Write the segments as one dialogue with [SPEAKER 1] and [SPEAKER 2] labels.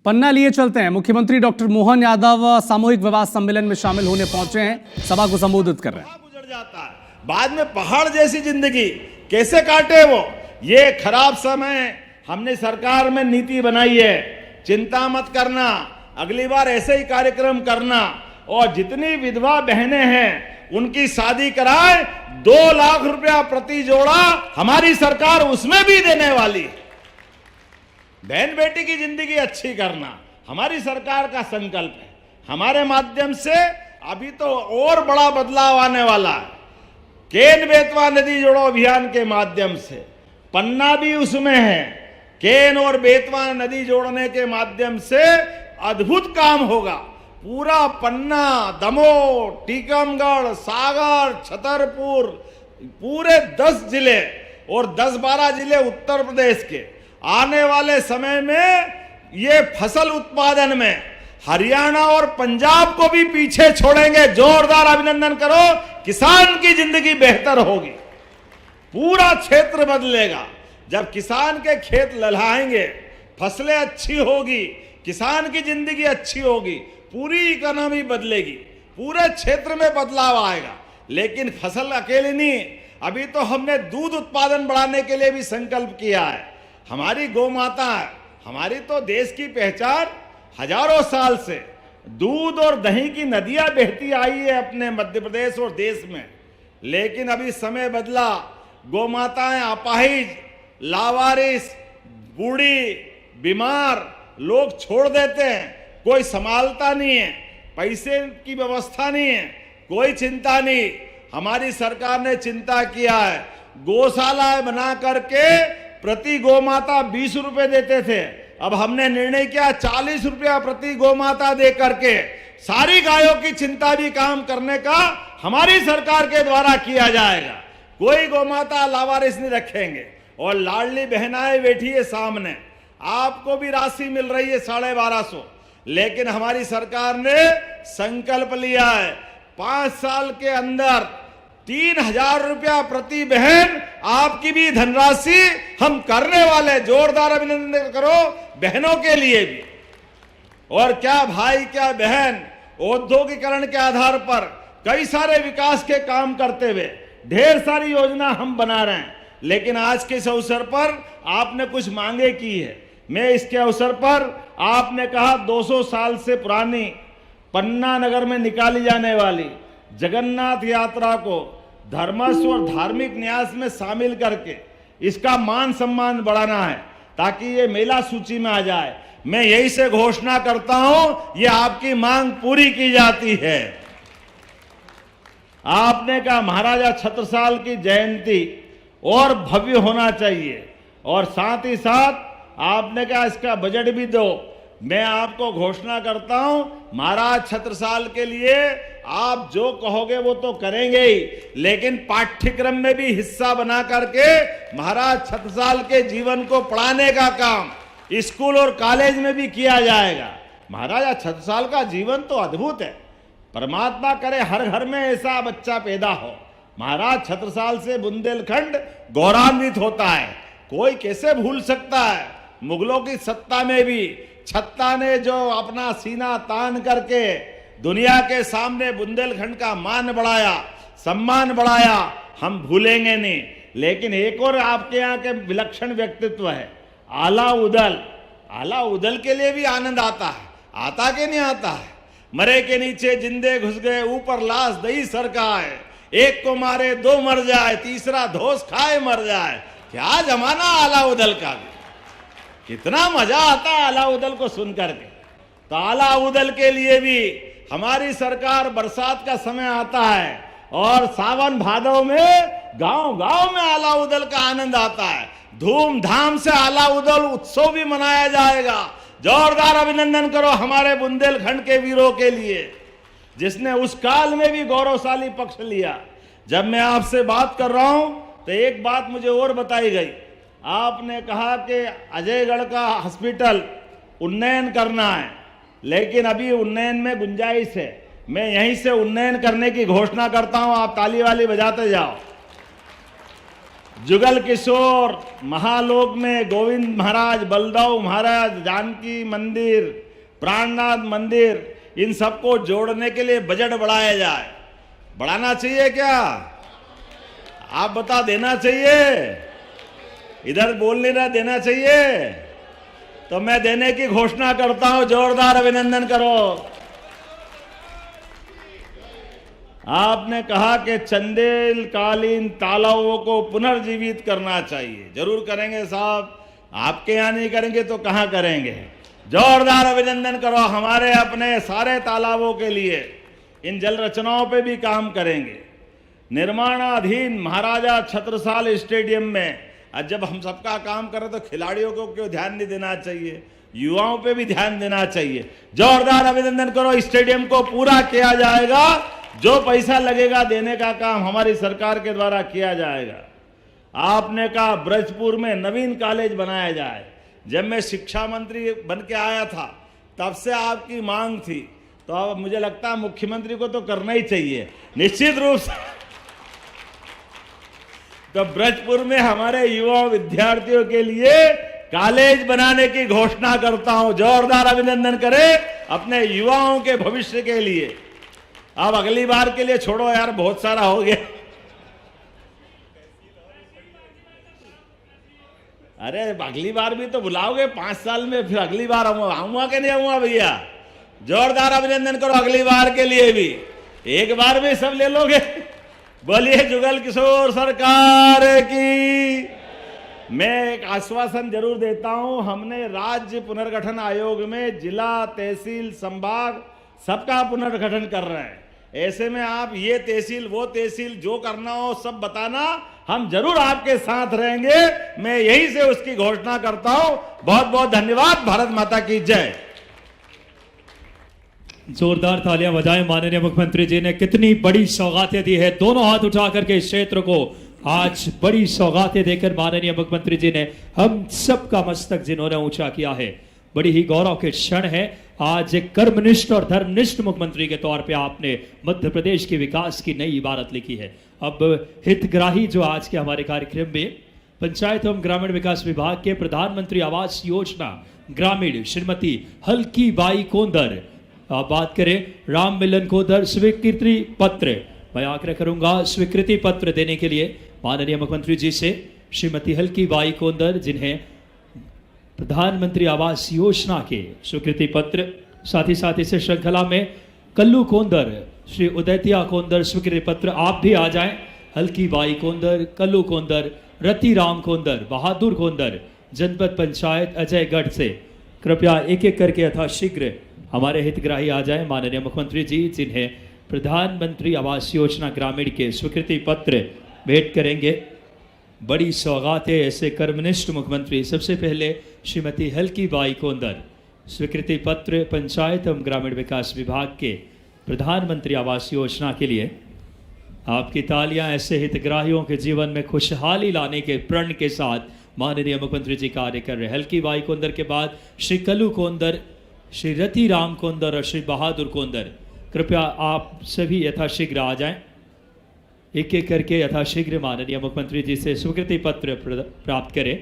[SPEAKER 1] पन्ना लिए चलते हैं। मुख्यमंत्री डॉक्टर मोहन यादव सामूहिक विवाह सम्मेलन में शामिल होने पहुंचे हैं, सभा को संबोधित कर रहे हैं।
[SPEAKER 2] गुजर जाता है, बाद में पहाड़ जैसी जिंदगी कैसे काटे वो। ये खराब समय हमने सरकार में नीति बनाई है, चिंता मत करना, अगली बार ऐसे ही कार्यक्रम करना और जितनी विधवा बहनें हैं उनकी शादी कराए। 2 लाख रुपया प्रति जोड़ा हमारी सरकार उसमें भी देने वाली है। बहन बेटी की जिंदगी अच्छी करना हमारी सरकार का संकल्प है। हमारे माध्यम से अभी तो और बड़ा बदलाव आने वाला है। केन बेतवा नदी जोड़ो अभियान के माध्यम से पन्ना भी उसमें है। केन और बेतवा नदी जोड़ने के माध्यम से अद्भुत काम होगा। पूरा पन्ना, दमोह, टीकमगढ़, सागर, छतरपुर, पूरे 10 जिले और 10-12 जिले उत्तर प्रदेश के आने वाले समय में ये फसल उत्पादन में हरियाणा और पंजाब को भी पीछे छोड़ेंगे। जोरदार अभिनंदन करो, किसान की जिंदगी बेहतर होगी, पूरा क्षेत्र बदलेगा। जब किसान के खेत लहलाएंगे, फसलें अच्छी होगी, किसान की जिंदगी अच्छी होगी, पूरी इकोनॉमी बदलेगी, पूरे क्षेत्र में बदलाव आएगा। लेकिन फसल अकेले नहीं, अभी तो हमने दूध उत्पादन बढ़ाने के लिए भी संकल्प किया है। हमारी गौ माता है, हमारी तो देश की पहचान हजारों साल से दूध और दही की नदियां बहती आई है अपने मध्य प्रदेश और देश में। लेकिन अभी समय बदला, गौ माताएं अपाहिज, लावारिस, बूढ़ी, बीमार लोग छोड़ देते हैं, कोई संभालता नहीं है, पैसे की व्यवस्था नहीं है, कोई चिंता नहीं। हमारी सरकार ने चिंता किया है, गौशालाएं बना करके प्रति गौ माता 20 रुपए देते थे, अब हमने निर्णय किया 40 रुपया प्रति गौ माता दे करके सारी गायों की चिंता भी काम करने का हमारी सरकार के द्वारा किया जाएगा। कोई गौ माता लावारिस नहीं रखेंगे। और लाडली बहनाएं बैठी है सामने, आपको भी राशि मिल रही है 1250। लेकिन हमारी सरकार ने संकल्प लिया है 5 साल के अंदर 3000 रुपया प्रति बहन आपकी भी धनराशि हम करने वाले। जोरदार अभिनंदन करो बहनों के लिए भी। और क्या भाई क्या बहन, औद्योगिकरण के आधार पर कई सारे विकास के काम करते हुए ढेर सारी योजना हम बना रहे हैं। लेकिन आज के इस अवसर पर आपने कुछ मांगे की है। मैं इसके अवसर पर आपने कहा 200 साल से पुरानी पन्ना नगर में निकाली जाने वाली जगन्नाथ यात्रा को धर्मस्व और धार्मिक न्यास में शामिल करके इसका मान सम्मान बढ़ाना है ताकि ये मेला सूची में आ जाए। मैं यही से घोषणा करता हूं, ये आपकी मांग पूरी की जाती है। आपने कहा महाराजा छत्रसाल की जयंती और भव्य होना चाहिए और साथ ही साथ आपने कहा इसका बजट भी दो। मैं आपको घोषणा करता हूं, महाराज छत्रसाल के लिए आप जो कहोगे वो तो करेंगे ही, लेकिन पाठ्यक्रम में भी हिस्सा बना करके महाराज छत्रसाल के जीवन को पढ़ाने का काम स्कूल और कॉलेज में भी किया जाएगा। महाराजा छत्रसाल का जीवन तो अद्भुत है। परमात्मा करे हर घर में ऐसा बच्चा पैदा हो। महाराज छत्रसाल से बुंदेलखंड गौरवान्वित होता है, कोई कैसे भूल सकता है। मुगलों की सत्ता में भी छत्ता ने जो अपना सीना तान करके दुनिया के सामने बुंदेलखंड का मान बढ़ाया, सम्मान बढ़ाया, हम भूलेंगे नहीं। लेकिन एक और आपके यहाँ के विलक्षण व्यक्तित्व है, आला उदल। आला उदल के लिए भी आनंद आता है, आता के नहीं आता है। मरे के नीचे जिंदे घुस गए, ऊपर लाश दही सरकाए, एक को मारे 2 मर जाए, तीसरा धोस खाए मर जाए। क्या जमाना आला उदल का भी, कितना मजा आता है आला उदल को सुनकर के। तो आला उदल के लिए भी हमारी सरकार, बरसात का समय आता है और सावन भादव में गांव गांव में आला उदल का आनंद आता है। धूमधाम से आला उदल उत्सव भी मनाया जाएगा। जोरदार अभिनंदन करो हमारे बुंदेलखंड के वीरों के लिए, जिसने उस काल में भी गौरवशाली पक्ष लिया। जब मैं आपसे बात कर रहा हूं तो एक बात मुझे और बताई गई। आपने कहा कि अजयगढ़ का हॉस्पिटल उन्नयन करना है, लेकिन अभी उन्नयन में गुंजाइश है। मैं यहीं से उन्नयन करने की घोषणा करता हूं, आप ताली वाली बजाते जाओ। जुगल किशोर, महालोक में गोविंद महाराज, बलदाऊ महाराज, जानकी मंदिर, प्राणनाथ मंदिर, इन सबको जोड़ने के लिए बजट बढ़ाया जाए। बढ़ाना चाहिए क्या? आप बता, देना चाहिए? इधर बोल नहीं रहा, देना चाहिए? तो मैं देने की घोषणा करता हूं, जोरदार अभिनंदन करो। आपने कहा कि चंदेल कालीन तालाबों को पुनर्जीवित करना चाहिए। जरूर करेंगे साहब, आपके यहां नहीं करेंगे तो कहां करेंगे? जोरदार अभिनंदन करो। हमारे अपने सारे तालाबों के लिए इन जल रचनाओं पे भी काम करेंगे। निर्माणाधीन महाराजा छत्रसाल स्टेडियम में आज जब हम सबका काम करें तो खिलाड़ियों को क्यों ध्यान नहीं देना चाहिए? युवाओं पे भी ध्यान देना चाहिए। जोरदार अभिनंदन करो। स्टेडियम को पूरा किया जाएगा, जो पैसा लगेगा देने का काम हमारी सरकार के द्वारा किया जाएगा। आपने कहा ब्रजपुर में नवीन कॉलेज बनाया जाए। जब मैं शिक्षा मंत्री बन के आया था तब से आपकी मांग थी, तो अब मुझे लगता है मुख्यमंत्री को तो करना ही चाहिए निश्चित रूप से। तो ब्रजपुर में हमारे युवा विद्यार्थियों के लिए कॉलेज बनाने की घोषणा करता हूं। जोरदार अभिनंदन करें अपने युवाओं के भविष्य के लिए। अब अगली बार के लिए छोड़ो यार, बहुत सारा हो गया। अरे अगली बार भी तो बुलाओगे 5 साल में, फिर अगली बार आऊंगा कि नहीं आऊंगा भैया? जोरदार अभिनंदन करो अगली बार के लिए भी। एक बार में सब ले लोगे? बोलिए जुगल किशोर सरकार की। मैं एक आश्वासन जरूर देता हूं, हमने राज्य पुनर्गठन आयोग में जिला, तहसील, संभाग सबका पुनर्गठन कर रहे हैं। ऐसे में आप ये तहसील वो तहसील जो करना हो सब बताना, हम जरूर आपके साथ रहेंगे। मैं यहीं से उसकी घोषणा करता हूं। बहुत बहुत धन्यवाद। भारत माता की जय।
[SPEAKER 3] जोरदार तालियां बजाएं। माननीय मुख्यमंत्री जी ने कितनी बड़ी सौगातें दी है। दोनों हाथ उठा करके इस क्षेत्र को आज बड़ी सौगातें देकर माननीय मुख्यमंत्री जी ने हम सबका मस्तक जिन्होंने ऊंचा किया है। बड़ी ही गौरव के क्षण है। आज एक कर्मनिष्ठ और धर्मनिष्ठ मुख्यमंत्री के तौर पे आपने मध्य प्रदेश के विकास की नई इबारत लिखी है। अब हितग्राही जो आज के हमारे कार्यक्रम में पंचायत एवं ग्रामीण विकास विभाग के प्रधानमंत्री आवास योजना ग्रामीण श्रीमती हल्की बाई कोंदर, आप बात करें राम मिलन कोंदर, स्वीकृति पत्र, मैं आग्रह करूंगा स्वीकृति पत्र देने के लिए माननीय मुख्यमंत्री जी से। श्रीमती हल्की बाई कोंदर जिन्हें प्रधानमंत्री आवास योजना के स्वीकृति पत्र, साथ ही इस श्रृंखला में कल्लू कोंदर, श्री उदयतिया कोंदर स्वीकृति पत्र, आप भी आ जाएं। हल्की बाई कोंदर, कल्लू कोंदर, रति राम कोंदर, बहादुर कोंदर, जनपद पंचायत अजयगढ़ से कृपया एक एक करके यथाशीघ्र हमारे हितग्राही आ जाएं। माननीय मुख्यमंत्री जी जिन्हें प्रधानमंत्री आवास योजना ग्रामीण के स्वीकृति पत्र भेंट करेंगे। बड़ी सौगात है ऐसे कर्मनिष्ठ मुख्यमंत्री। सबसे पहले श्रीमती हल्की बाई कोंदर, स्वीकृति पत्र पंचायत एवं ग्रामीण विकास विभाग के प्रधानमंत्री आवास योजना के लिए। आपकी तालियां ऐसे हितग्राहियों के जीवन में खुशहाली लाने के प्रण के साथ माननीय मुख्यमंत्री जी कार्य कर रहे हैं। हल्की बाई कोंदर के बाद श्री कल्लू कोंदर, श्री रति राम कोंदर और श्री बहादुर कोंदर, कृपया आप सभी यथाशीघ्र आ जाएं। एक एक करके यथाशीघ्र माननीय मुख्यमंत्री जी से स्वीकृति पत्र प्राप्त करें।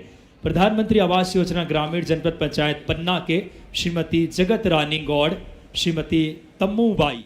[SPEAKER 3] प्रधानमंत्री आवास योजना ग्रामीण जनपद पंचायत पन्ना के श्रीमती जगत रानी गौड़, श्रीमती तम्मू बाई।